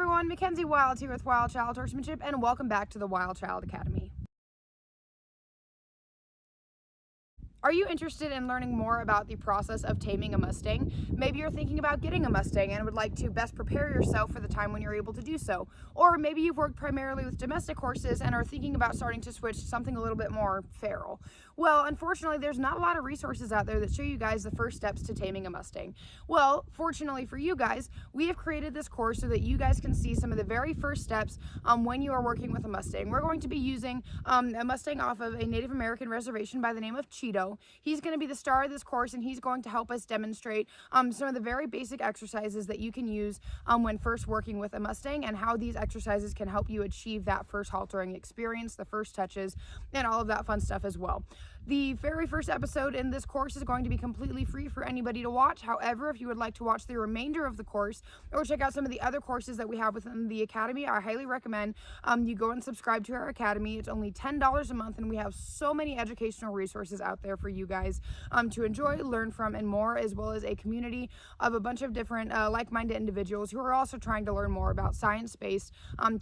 everyone, Mackenzie Wild here with Wild Child Horsemanship, and welcome back to the Wild Child Academy. Are you interested in learning more about the process of taming a Mustang? Maybe you're thinking about getting a Mustang and would like to best prepare yourself for the time when you're able to do so. Or maybe you've worked primarily with domestic horses and are thinking about starting to switch to something a little bit more feral. Well, unfortunately, there's not a lot of resources out there that show you guys the first steps to taming a Mustang. Well, fortunately for you guys, we have created this course so that you guys can see some of the very first steps when you are working with a Mustang. We're going to be using a Mustang off of a Native American reservation by the name of Cheeto. He's going to be the star of this course, and he's going to help us demonstrate some of the very basic exercises that you can use when first working with a Mustang, and how these exercises can help you achieve that first haltering experience, the first touches, and all of that fun stuff as well. The very first episode in this course is going to be completely free for anybody to watch. However, if you would like to watch the remainder of the course or check out some of the other courses that we have within the Academy, I highly recommend you go and subscribe to our Academy. It's only $10 a month, and we have so many educational resources out there for you guys to enjoy, learn from, and more, as well as a community of a bunch of different like-minded individuals who are also trying to learn more about science-based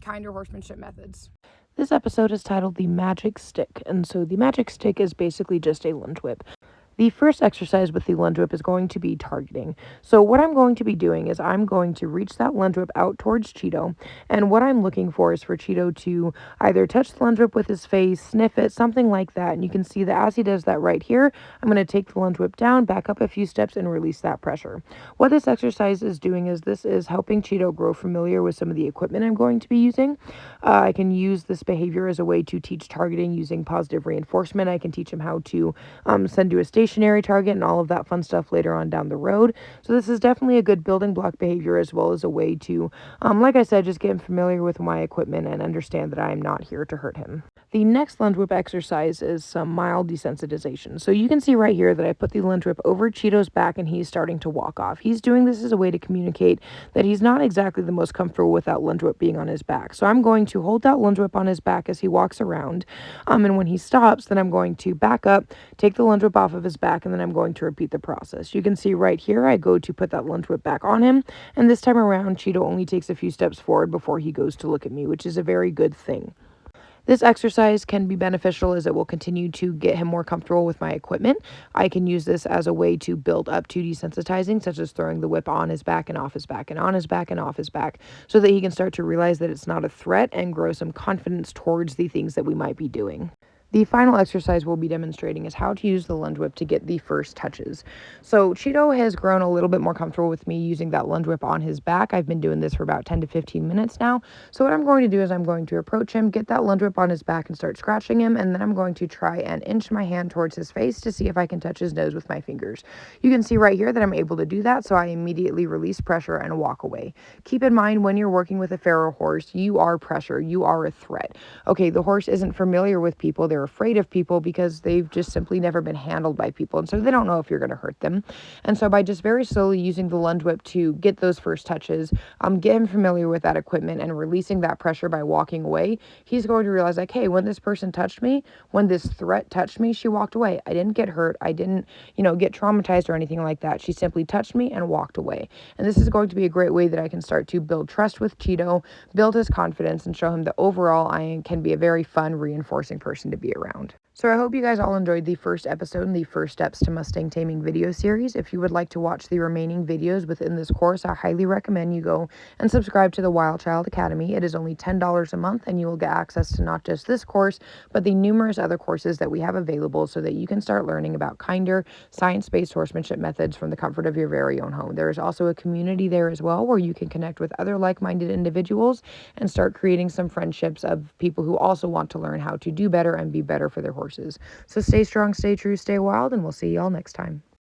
kinder horsemanship methods. This episode is titled The Magic Stick, and so the magic stick is basically just a lunge whip. The first exercise with the lunge whip is going to be targeting. So what I'm going to be doing is I'm going to reach that lunge whip out towards Cheeto, and what I'm looking for is for Cheeto to either touch the lunge whip with his face, sniff it, something like that, and you can see that as he does that right here, I'm going to take the lunge whip down, back up a few steps, and release that pressure. What this exercise is doing is this is helping Cheeto grow familiar with some of the equipment I'm going to be using. I can use this behavior as a way to teach targeting using positive reinforcement. I can teach him how to send to a stationary target and all of that fun stuff later on down the road. So this is definitely a good building block behavior, as well as a way to, like I said, just get him familiar with my equipment and understand that I am not here to hurt him. The next lunge whip exercise is some mild desensitization. So you can see right here that I put the lunge whip over Cheeto's back and he's starting to walk off. He's doing this as a way to communicate that he's not exactly the most comfortable with that lunge whip being on his back. So I'm going to hold that lunge whip on his back as he walks around. And when he stops, then I'm going to back up, take the lunge whip off of his back, and then I'm going to repeat the process. You can see right here, I go to put that lunge whip back on him, and this time around, Cheeto only takes a few steps forward before he goes to look at me, which is a very good thing. This exercise can be beneficial as it will continue to get him more comfortable with my equipment. I can use this as a way to build up to desensitizing, such as throwing the whip on his back and off his back and on his back and off his back, so that he can start to realize that it's not a threat and grow some confidence towards the things that we might be doing. The final exercise we'll be demonstrating is how to use the lunge whip to get the first touches. So Cheeto has grown a little bit more comfortable with me using that lunge whip on his back. I've been doing this for about 10 to 15 minutes now. So what I'm going to do is I'm going to approach him, get that lunge whip on his back, and start scratching him, and then I'm going to try and inch my hand towards his face to see if I can touch his nose with my fingers. You can see right here that I'm able to do that, so I immediately release pressure and walk away. Keep in mind, when you're working with a feral horse, you are pressure, you are a threat. Okay, the horse isn't familiar with people, they're afraid of people because they've just simply never been handled by people, and so they don't know if you're going to hurt them. And so by just very slowly using the lunge whip to get those first touches, get him familiar with that equipment and releasing that pressure by walking away, he's going to realize, like, hey, when this person touched me, when this threat touched me, she walked away. I didn't get hurt. I didn't, get traumatized or anything like that. She simply touched me and walked away. And this is going to be a great way that I can start to build trust with Cheeto, build his confidence, and show him that overall I can be a very fun, reinforcing person to be around. So I hope you guys all enjoyed the first episode in the First Steps to Mustang Taming video series. If you would like to watch the remaining videos within this course, I highly recommend you go and subscribe to the Wild Child Academy. It is only $10 a month, and you will get access to not just this course, but the numerous other courses that we have available so that you can start learning about kinder, science-based horsemanship methods from the comfort of your very own home. There is also a community there as well where you can connect with other like-minded individuals and start creating some friendships of people who also want to learn how to do better and be better for their horses. So stay strong, stay true, stay wild, and we'll see y'all next time.